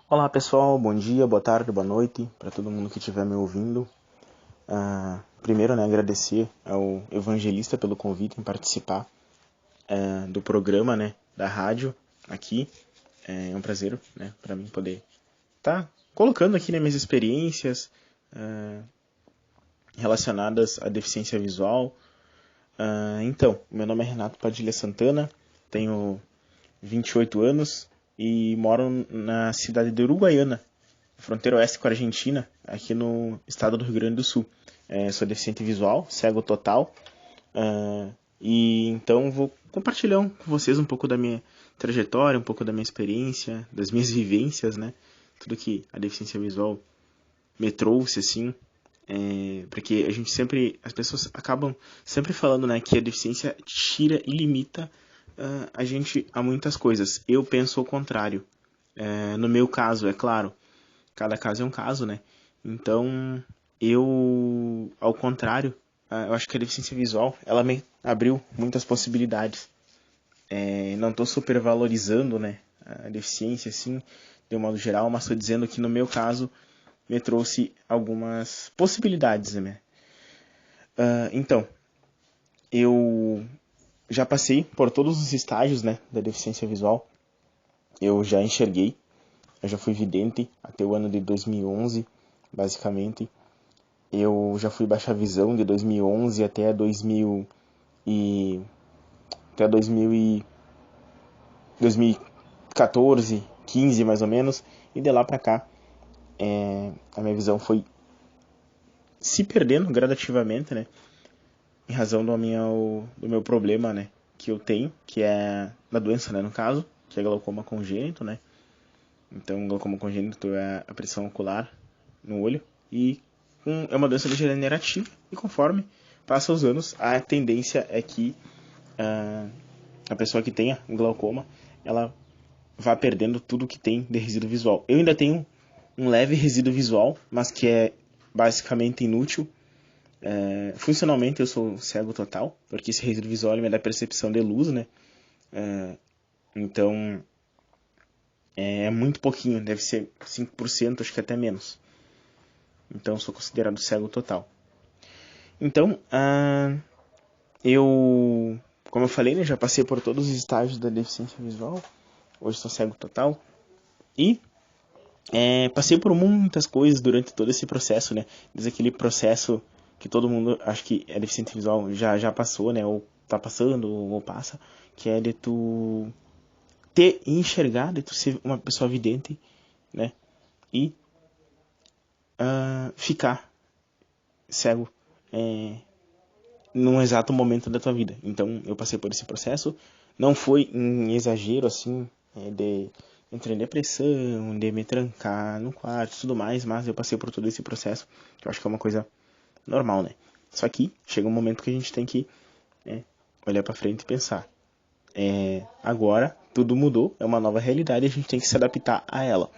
Olá pessoal, bom dia, boa tarde, boa noite para todo mundo que estiver me ouvindo. Primeiro, agradecer ao Evangelista pelo convite em participar do programa, da rádio aqui. É um prazer, para mim poder estar colocando aqui minhas experiências relacionadas à deficiência visual. Então, meu nome é Renato Padilha Santana, tenho 28 anos e moro na cidade de Uruguaiana, fronteira oeste com a Argentina, aqui no estado do Rio Grande do Sul. Sou deficiente visual, cego total, e então vou compartilhar com vocês um pouco da minha trajetória, um pouco da minha experiência, das minhas vivências, tudo que a deficiência visual me trouxe, assim, porque as pessoas acabam sempre falando, que a deficiência tira e limita a gente a muitas coisas. Eu penso o contrário. No meu caso, é claro, cada caso é um caso, Então, ao contrário, eu acho que a deficiência visual, ela me abriu muitas possibilidades. Não estou supervalorizando, a deficiência, assim, de um modo geral, mas estou dizendo que no meu caso, me trouxe algumas possibilidades, Então, eu já passei por todos os estágios, da deficiência visual. Eu já enxerguei, eu já fui vidente até o ano de 2011, basicamente. Eu já fui baixa visão de 2011 até 2014, 15 mais ou menos, e de lá pra cá a minha visão foi se perdendo gradativamente, em razão do meu problema, que eu tenho, que é da doença, no caso, que é glaucoma congênito, Então, glaucoma congênito é a pressão ocular no olho e é uma doença degenerativa e conforme passa os anos, a tendência é que a pessoa que tenha glaucoma, ela vá perdendo tudo que tem de resíduo visual. Eu ainda tenho um leve resíduo visual, mas que é basicamente inútil. Funcionalmente eu sou cego total, porque esse resíduo visual me dá percepção de luz, Então é muito pouquinho, deve ser 5%, acho que até menos. Então eu sou considerado cego total. Então, como eu falei, já passei por todos os estágios da deficiência visual. Hoje sou cego total. E passei por muitas coisas durante todo esse processo, Desde aquele processo que todo mundo, acho que é deficiente visual, já passou, Ou tá passando, ou passa, que é de tu ter e enxergar, de tu ser uma pessoa vidente, E ficar cego num exato momento da tua vida. Então, eu passei por esse processo. Não foi em exagero, assim, de entrar em depressão, de me trancar no quarto e tudo mais, mas eu passei por todo esse processo, que eu acho que é uma coisa normal, Só que chega um momento que a gente tem que olhar pra frente e pensar. Agora, tudo mudou, é uma nova realidade e a gente tem que se adaptar a ela.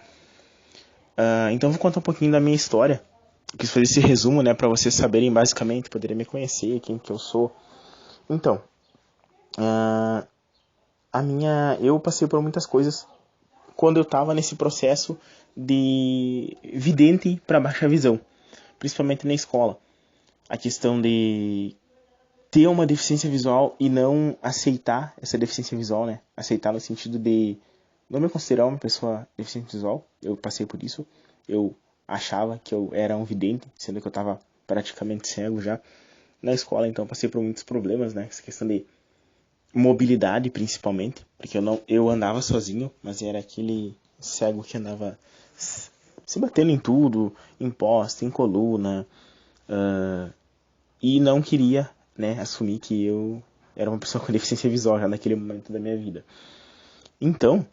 Então, eu vou contar um pouquinho da minha história. Quis fazer esse resumo, para vocês saberem basicamente, poderem me conhecer, quem que eu sou. Então, eu passei por muitas coisas quando eu estava nesse processo de vidente para baixa visão, principalmente na escola. A questão de ter uma deficiência visual e não aceitar essa deficiência visual, Aceitar no sentido de não me considerar uma pessoa deficiente visual. Eu passei por isso. Eu achava que eu era um vidente, sendo que eu estava praticamente cego já na escola, então passei por muitos problemas, Essa questão de mobilidade, principalmente, porque eu andava sozinho, mas era aquele cego que andava se batendo em tudo, em poste, em coluna, e não queria, assumir que eu era uma pessoa com deficiência visual já naquele momento da minha vida. Então,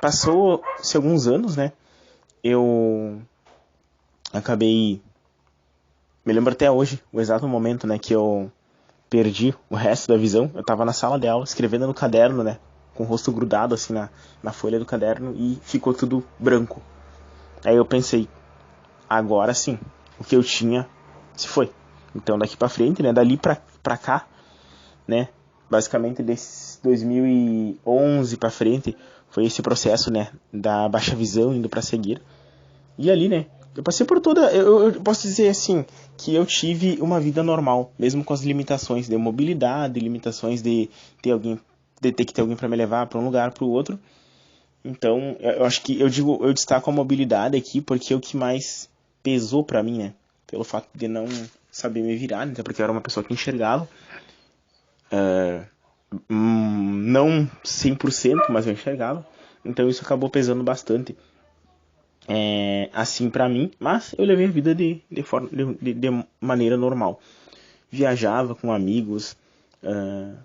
passou-se alguns anos, eu acabei, me lembro até hoje, o exato momento, que eu perdi o resto da visão. Eu tava na sala de aula, escrevendo no caderno, com o rosto grudado assim na folha do caderno e ficou tudo branco. Aí eu pensei, agora sim, o que eu tinha se foi. Então daqui pra frente, dali pra cá, basicamente desse 2011 para frente, foi esse processo, né, da baixa visão indo para cegueira. E ali, né, eu passei por toda, eu posso dizer assim, que eu tive uma vida normal, mesmo com as limitações de mobilidade, limitações de ter alguém, de ter que ter alguém para me levar para um lugar, para o outro. Então, eu acho que eu destaco a mobilidade aqui porque é o que mais pesou para mim, né, pelo fato de não saber me virar, né, até porque eu era uma pessoa que enxergava, não 100%, mas eu enxergava. Então isso acabou pesando bastante, assim pra mim, mas eu levei a vida de maneira normal. Viajava com amigos,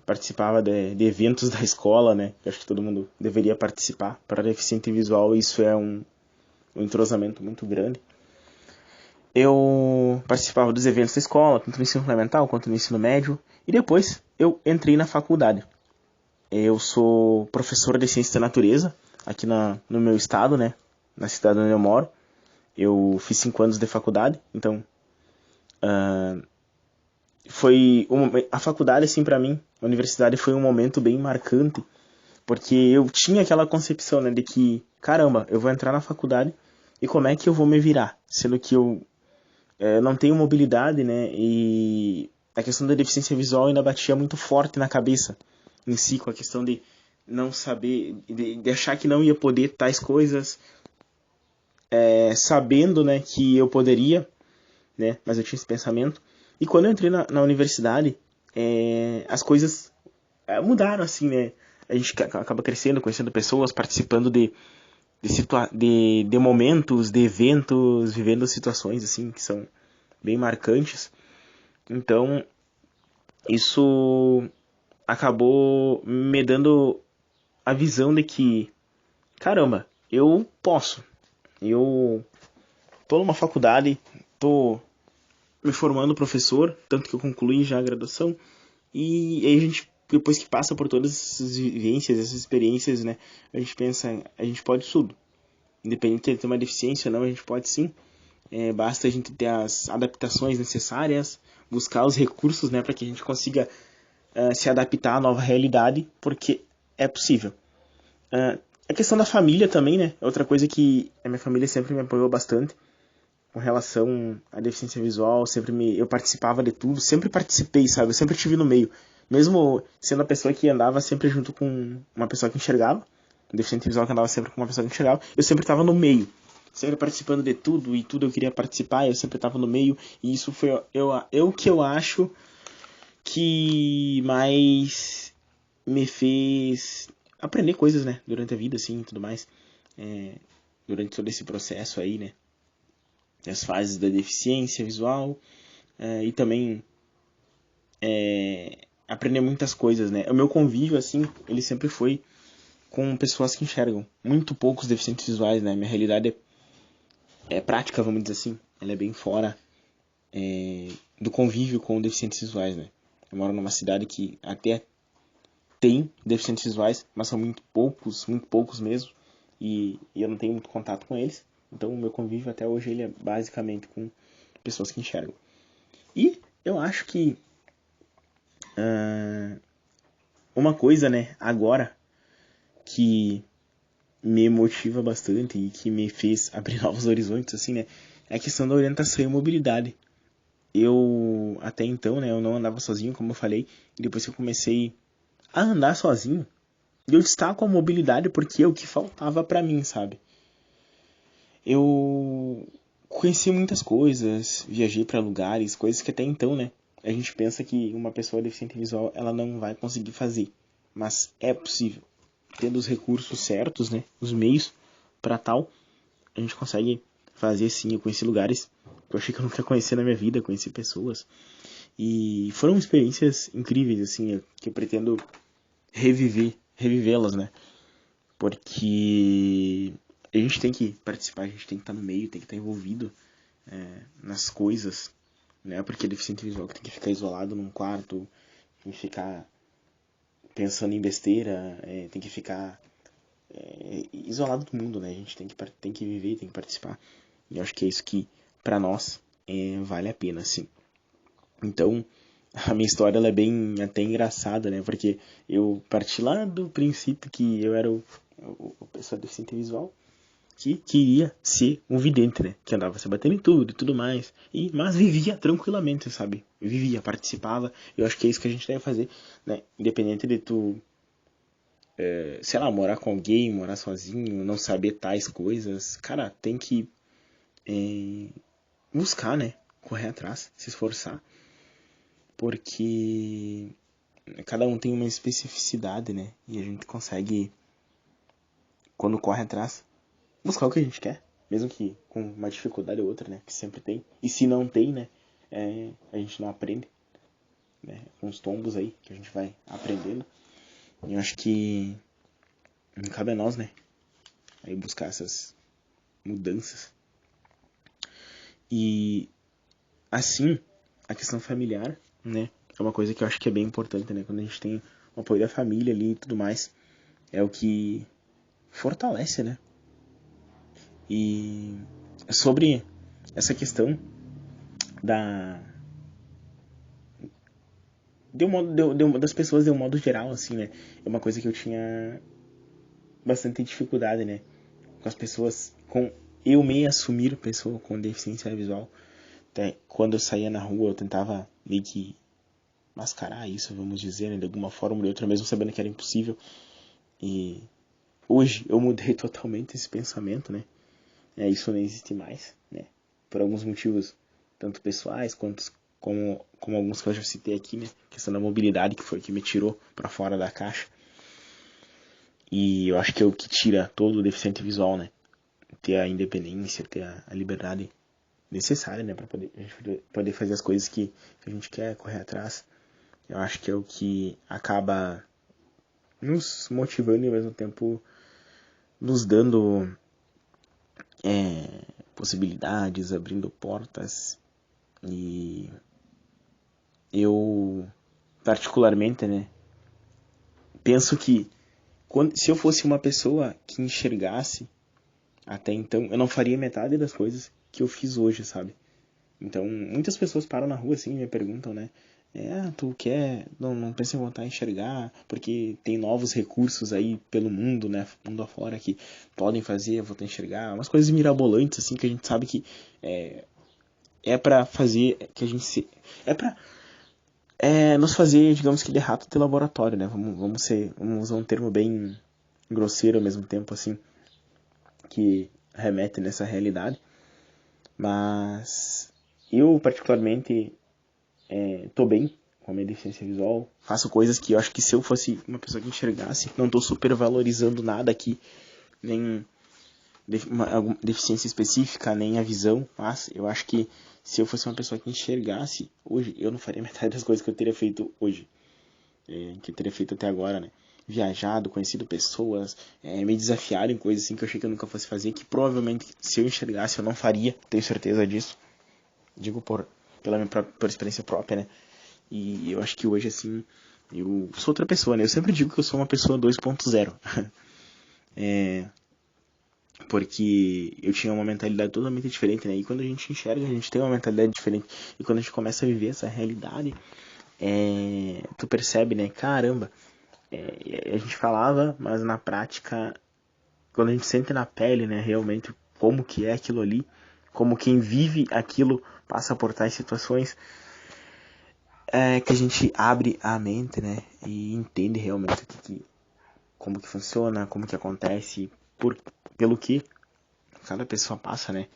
participava de eventos da escola, né? Eu acho que todo mundo deveria participar. Para deficiente visual isso é um entrosamento muito grande. Eu participava dos eventos da escola, tanto no ensino fundamental quanto no ensino médio, e depois eu entrei na faculdade. Eu sou professor de ciência da natureza aqui no meu estado, né? Na cidade onde eu moro. Eu fiz 5 anos de faculdade, então a faculdade, assim, para mim, a universidade foi um momento bem marcante, porque eu tinha aquela concepção, né, de que, caramba, eu vou entrar na faculdade e como é que eu vou me virar, sendo que eu não tenho mobilidade, né, e a questão da deficiência visual ainda batia muito forte na cabeça em si, com a questão de não saber, de achar que não ia poder tais coisas, sabendo, né, que eu poderia, né, mas eu tinha esse pensamento. E quando eu entrei na universidade, as coisas mudaram, assim, né, a gente acaba crescendo, conhecendo pessoas, participando de momentos, de eventos, vivendo situações, assim, que são bem marcantes. Então, isso acabou me dando a visão de que, caramba, eu posso. Eu tô numa faculdade, tô me formando professor, tanto que eu concluí já a graduação, e aí a gente, depois que passa por todas essas vivências, essas experiências, né, a gente pensa, a gente pode tudo. Independente de ter uma deficiência ou não, a gente pode sim. Basta a gente ter as adaptações necessárias, buscar os recursos, né, para que a gente consiga se adaptar à nova realidade, porque é possível. A questão da família também, né? É outra coisa que a minha família sempre me apoiou bastante com relação à deficiência visual. Eu participava de tudo, sempre participei, sabe? Eu sempre estive no meio. Mesmo sendo a pessoa que andava sempre junto com uma pessoa que enxergava, o deficiente visual que andava sempre com uma pessoa que enxergava, eu sempre estava no meio. Sempre participando de tudo, e tudo eu queria participar, eu sempre estava no meio, e isso foi eu que eu acho que mais me fez aprender coisas, né, durante a vida, assim, e tudo mais, durante todo esse processo aí, né, as fases da deficiência visual, e também aprender muitas coisas, né. O meu convívio, assim, ele sempre foi com pessoas que enxergam, muito poucos deficientes visuais, né, minha realidade é prática, vamos dizer assim, ela é bem fora do convívio com deficientes visuais, né. Eu moro numa cidade que até tem deficientes visuais, mas são muito poucos mesmo, e eu não tenho muito contato com eles. Então o meu convívio até hoje ele é basicamente com pessoas que enxergam. E eu acho que uma coisa, né, agora que me motiva bastante e que me fez abrir novos horizontes, assim, né, é a questão da orientação e mobilidade. Eu, até então, né, eu não andava sozinho, como eu falei, e depois que eu comecei a andar sozinho, eu destaco a mobilidade porque é o que faltava pra mim, sabe? Eu conheci muitas coisas, viajei pra lugares, coisas que até então, né? A gente pensa que uma pessoa deficiente visual ela não vai conseguir fazer, mas é possível. Tendo os recursos certos, né? Os meios pra tal, a gente consegue fazer sim. Eu conheci lugares que eu achei que eu nunca ia conhecer na minha vida, conheci pessoas. E foram experiências incríveis, assim, que eu pretendo revivê-las, né? Porque a gente tem que participar, a gente tem que estar no meio, tem que estar envolvido nas coisas, né? Porque deficiente visual que tem que ficar isolado num quarto, tem que ficar pensando em besteira, tem que ficar isolado do mundo, né? A gente tem que viver, tem que participar. E eu acho que é isso que, pra nós, vale a pena, assim. Então, A minha história ela é bem até engraçada, né? Porque eu parti lá do princípio que eu era o pessoa deficiente visual que queria ser um vidente, né? Que andava se batendo em tudo e tudo mais. Mas vivia tranquilamente, sabe? Vivia, participava. Eu acho que é isso que a gente deve fazer, né? Independente de tu, sei lá, morar com alguém, morar sozinho, não saber tais coisas. Cara, tem que buscar, né? Correr atrás, se esforçar. Porque cada um tem uma especificidade, né? E a gente consegue, quando corre atrás, buscar o que a gente quer. Mesmo que com uma dificuldade ou outra, né? Que sempre tem. E se não tem, né? A gente não aprende. Né? Com os tombos aí que a gente vai aprendendo. E eu acho que cabe a nós, né? Aí buscar essas mudanças. E assim, a questão familiar, né? É uma coisa que eu acho que é bem importante, né? Quando a gente tem o apoio da família ali e tudo mais. É o que fortalece, né? E sobre essa questão da das pessoas de um modo geral, assim, né? É uma coisa que eu tinha bastante dificuldade, né? Com as pessoas, com eu me assumir pessoa com deficiência visual. Até quando eu saía na rua, eu tentava meio que mascarar isso, vamos dizer, né? De alguma forma ou de outra, mesmo sabendo que era impossível. E hoje eu mudei totalmente esse pensamento, né? Isso não existe mais, né? Por alguns motivos, tanto pessoais quanto como alguns que eu já citei aqui, né? A questão da mobilidade, que foi que me tirou para fora da caixa. E eu acho que é o que tira todo o deficiente visual, né? Ter a independência, ter a liberdade necessária, né? Para poder, a gente poder fazer as coisas que a gente quer, correr atrás. Eu acho que é o que acaba nos motivando e ao mesmo tempo nos dando possibilidades, abrindo portas. E eu, particularmente, né? Penso que se eu fosse uma pessoa que enxergasse até então, eu não faria metade das coisas que eu fiz hoje, sabe? Então, muitas pessoas param na rua assim e me perguntam, né? Tu quer, não pensa em voltar a enxergar, porque tem novos recursos aí pelo mundo, né? Mundo afora que podem fazer, voltar a enxergar. Umas coisas mirabolantes, assim, que a gente sabe que é pra fazer, que a gente se... É pra nos fazer, digamos que de rato de laboratório, né? Vamos usar um termo bem grosseiro ao mesmo tempo, assim, que remete nessa realidade. Mas eu, particularmente, tô bem com a minha deficiência visual. Faço coisas que eu acho que se eu fosse uma pessoa que enxergasse, não tô super valorizando nada aqui, nem alguma deficiência específica, nem a visão, mas eu acho que se eu fosse uma pessoa que enxergasse hoje, eu não faria metade das coisas que eu teria feito hoje, que eu teria feito até agora, né? Viajado, conhecido pessoas, me desafiado em coisas assim que eu achei que eu nunca fosse fazer, que provavelmente se eu enxergasse eu não faria, tenho certeza disso. Digo pela minha por experiência própria, né? E eu acho que hoje, assim, eu sou outra pessoa, né? Eu sempre digo que eu sou uma pessoa 2.0. Porque eu tinha uma mentalidade totalmente diferente, né? E quando a gente enxerga, a gente tem uma mentalidade diferente. E quando a gente começa a viver essa realidade, tu percebe, né? Caramba, a gente falava, mas na prática, quando a gente sente na pele, né? Realmente, como que é aquilo ali, como quem vive aquilo passa por tais situações, que a gente abre a mente, né? E entende realmente como que funciona, como que acontece, pelo que cada pessoa passa, né?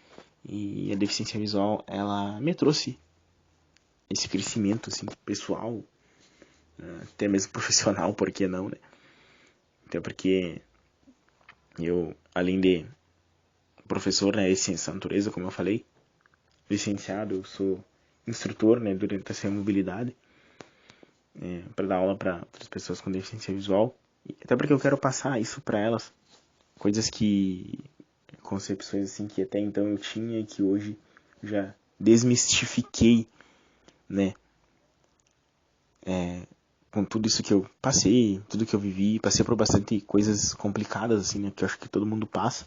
E a deficiência visual, ela me trouxe esse crescimento, assim, pessoal, até mesmo profissional, por que não, né? Até porque eu, além de professor, né, de ciência da natureza, como eu falei, licenciado, eu sou instrutor, né, de orientação e mobilidade, para dar aula para outras pessoas com deficiência visual. E até porque eu quero passar isso para elas, coisas que concepções assim que até então eu tinha e que hoje já desmistifiquei, né? Com tudo isso que eu passei, tudo que eu vivi, passei por bastante coisas complicadas assim, né? Que eu acho que todo mundo passa,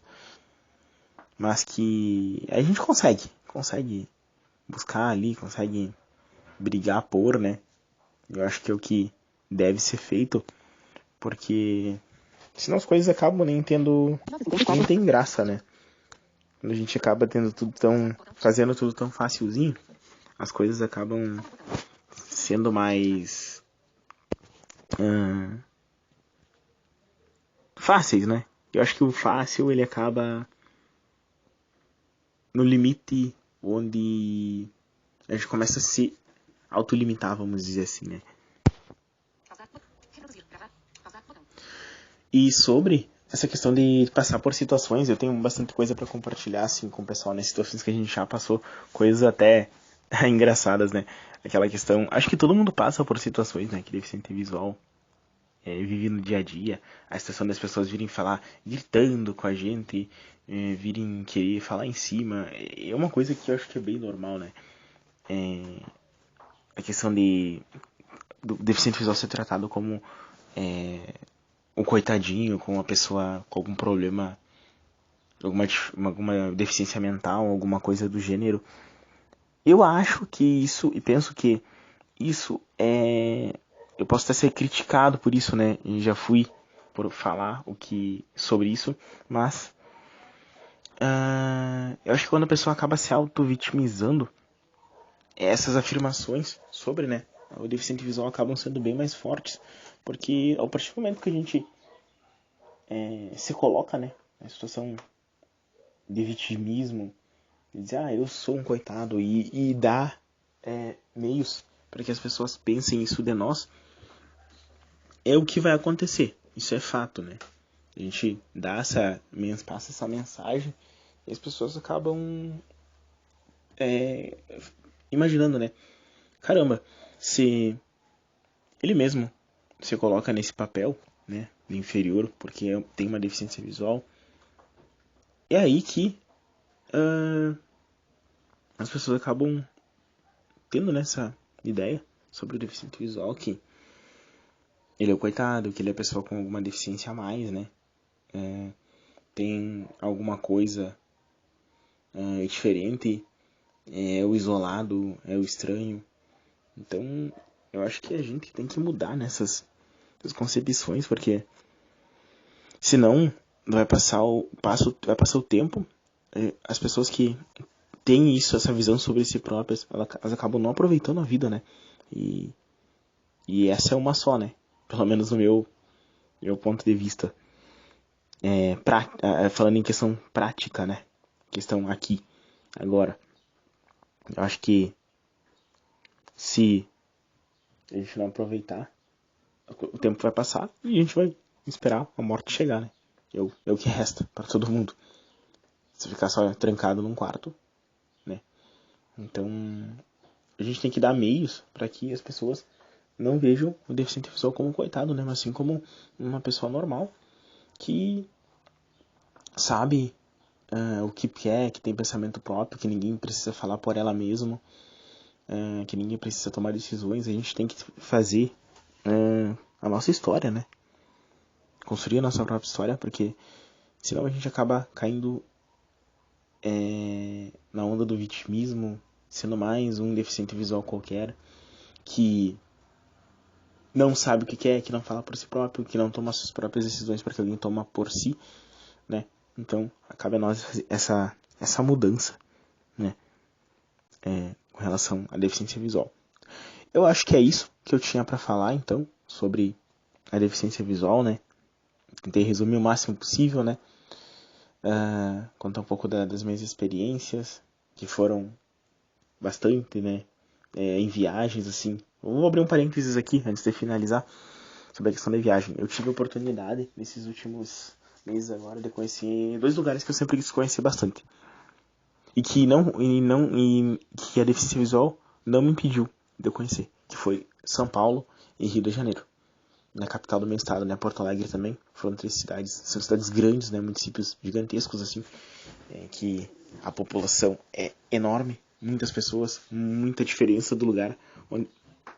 mas que a gente consegue buscar ali, consegue brigar por, né? Eu acho que é o que deve ser feito, porque senão as coisas acabam nem tem graça, né? Quando a gente acaba fazendo tudo tão facilzinho, as coisas acabam sendo mais fáceis, né? Eu acho que o fácil ele acaba no limite onde a gente começa a se autolimitar, vamos dizer assim, né? E sobre essa questão de passar por situações, eu tenho bastante coisa para compartilhar assim com o pessoal, né? Situações que a gente já passou, coisas até engraçadas, né? Aquela questão, acho que todo mundo passa por situações, né, que deficiente visual vive no dia a dia, a situação das pessoas virem falar, gritando com a gente, virem querer falar em cima, é uma coisa que eu acho que é bem normal, né? A questão do deficiente visual ser tratado como um coitadinho, como uma pessoa com algum problema, alguma deficiência mental, alguma coisa do gênero. Eu acho que isso, e penso que isso é. Eu posso até ser criticado por isso, né? E já fui por falar sobre isso, mas eu acho que quando a pessoa acaba se auto-vitimizando, essas afirmações sobre, né, o deficiente visual acabam sendo bem mais fortes, porque a partir do momento que a gente se coloca, né, na situação de vitimismo, de dizer, eu sou um coitado, e dá meios para que as pessoas pensem isso de nós, é o que vai acontecer. Isso é fato, né? A gente passa essa mensagem e as pessoas acabam imaginando, né? Caramba, se ele mesmo se coloca nesse papel, né, de inferior, porque tem uma deficiência visual, é aí que as pessoas acabam tendo nessa ideia sobre o deficiente visual que ele é o coitado, que ele é a pessoa com alguma deficiência a mais, né? Tem alguma coisa diferente, é o isolado, é o estranho. Então, eu acho que a gente tem que mudar nessas concepções, porque senão vai passar o tempo, as pessoas que têm essa visão sobre si próprias, elas acabam não aproveitando a vida, né? E essa é uma só, né? Pelo menos no meu ponto de vista. Falando em questão prática, né? Questão aqui, agora. Eu acho que se a gente não aproveitar, o tempo vai passar e a gente vai esperar a morte chegar, né? É o que resta para todo mundo. Se ficar só trancado num quarto, né? Então, a gente tem que dar meios para que as pessoas não vejam o deficiente visual como um coitado, né? Mas sim como uma pessoa normal que sabe o que quer, que tem pensamento próprio, que ninguém precisa falar por ela mesma, que ninguém precisa tomar decisões. A gente tem que fazer a nossa história, né? Construir a nossa própria história, porque senão a gente acaba caindo na onda do vitimismo, sendo mais um deficiente visual qualquer, que não sabe o que quer, que não fala por si próprio, que não toma suas próprias decisões porque alguém toma por si, né? Então, cabe a nós fazer essa mudança, né? Com relação à deficiência visual. Eu acho que é isso que eu tinha para falar, então, sobre a deficiência visual, né? Tentei resumir o máximo possível, né? Contar um pouco das minhas experiências, que foram bastante, né? Em viagens, assim. Eu vou abrir um parênteses aqui, antes de finalizar, sobre a questão da viagem. Eu tive a oportunidade, nesses últimos meses agora, de conhecer 2 lugares que eu sempre quis conhecer bastante. E que a deficiência visual não me impediu de eu conhecer. Que foi São Paulo e Rio de Janeiro. Na capital do meu estado, né? Porto Alegre também. Foram 3 cidades. São cidades grandes, né? Municípios gigantescos, assim. Que a população é enorme. Muitas pessoas. Muita diferença do lugar.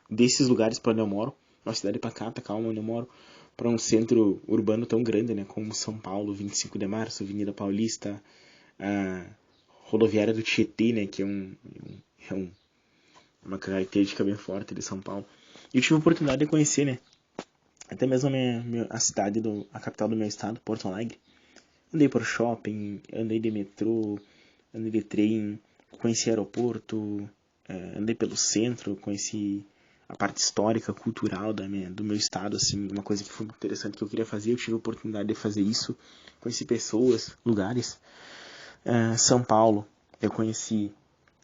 Desses lugares para onde eu moro. Uma cidade pacata, calma, onde eu moro. Para um centro urbano tão grande, né? Como São Paulo, 25 de Março, Avenida Paulista. A rodoviária do Tietê, né? Que é uma característica bem forte de São Paulo. E eu tive a oportunidade de conhecer, né? Até mesmo a cidade, a capital do meu estado, Porto Alegre. Andei por shopping, andei de metrô, andei de trem, conheci aeroporto, andei pelo centro, conheci a parte histórica, cultural do meu estado, assim, uma coisa que foi muito interessante que eu queria fazer, eu tive a oportunidade de fazer isso, conheci pessoas, lugares. São Paulo, eu conheci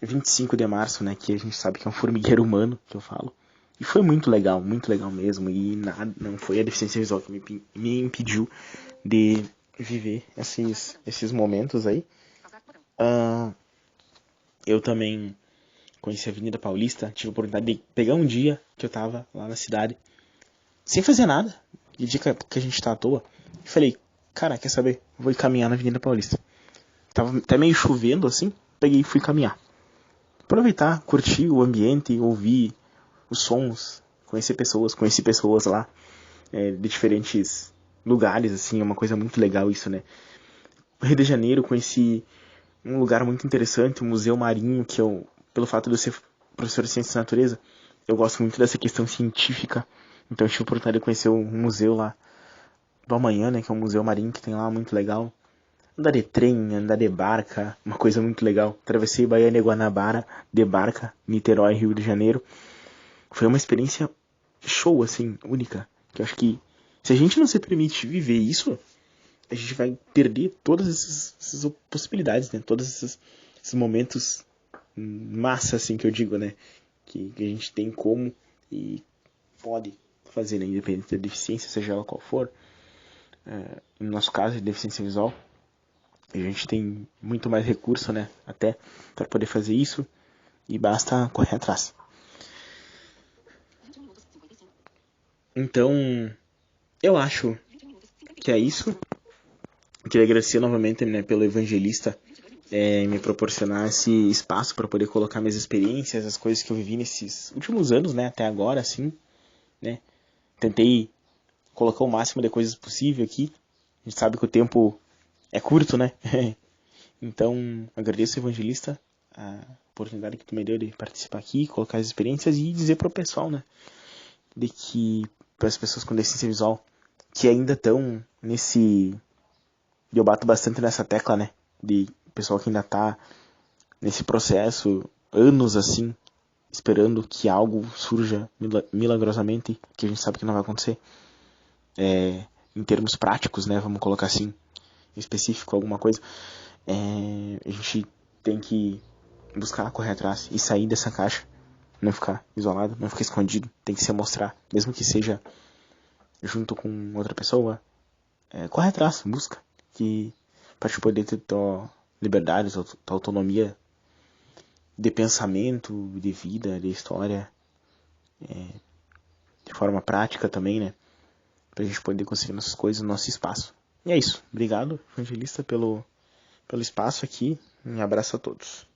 25 de março, né, que a gente sabe que é um formigueiro humano, que eu falo, e foi muito legal mesmo, e nada, não foi a deficiência visual que me impediu de viver esses momentos aí. Eu também conheci a Avenida Paulista, tive a oportunidade de pegar um dia que eu tava lá na cidade, sem fazer nada, de dia que a gente tá à toa, e falei, cara, quer saber? Vou ir caminhar na Avenida Paulista. Tava até meio chovendo assim, peguei e fui caminhar. Aproveitar, curtir o ambiente, ouvir os sons, conheci pessoas lá, de diferentes lugares, assim, é uma coisa muito legal isso, né? No Rio de Janeiro, conheci um lugar muito interessante, o Museu Marinho, que eu, pelo fato de eu ser professor de Ciências da Natureza, eu gosto muito dessa questão científica, então eu tive a oportunidade de conhecer um museu lá do Amanhã, né, que é um museu marinho que tem lá, muito legal. Andar de trem, andar de barca, uma coisa muito legal. Atravessei Baiana e Guanabara de barca, Niterói, Rio de Janeiro. Foi uma experiência show, assim, única. Que eu acho que se a gente não se permite viver isso, a gente vai perder todas essas possibilidades, né? Todos esses momentos massa, assim, que eu digo, né? Que a gente tem como e pode fazer, né? Independente da deficiência, seja ela qual for. No nosso caso, de deficiência visual, a gente tem muito mais recurso, né? Até para poder fazer isso. E basta correr atrás. Então, eu acho que é isso. Eu queria agradecer novamente, né, pelo evangelista me proporcionar esse espaço para poder colocar minhas experiências, as coisas que eu vivi nesses últimos anos, né, até agora, assim, né. Tentei colocar o máximo de coisas possível aqui. A gente sabe que o tempo é curto, né? Então, agradeço, evangelista, a oportunidade que tu me deu de participar aqui, colocar as experiências e dizer pro pessoal, né, de que para as pessoas com deficiência visual que ainda estão nesse... Eu bato bastante nessa tecla, né, de pessoal que ainda tá nesse processo, anos assim, esperando que algo surja milagrosamente, que a gente sabe que não vai acontecer. Em termos práticos, né, vamos colocar assim, em específico alguma coisa, a gente tem que buscar correr atrás e sair dessa caixa, não ficar isolado, não ficar escondido, tem que se mostrar, mesmo que seja junto com outra pessoa, corre atrás, busca, que para te poder ter tua liberdade, tua autonomia de pensamento, de vida, de história, de forma prática também, né, pra gente poder conseguir nossas coisas no nosso espaço. E é isso, obrigado, evangelista, pelo espaço aqui, um abraço a todos.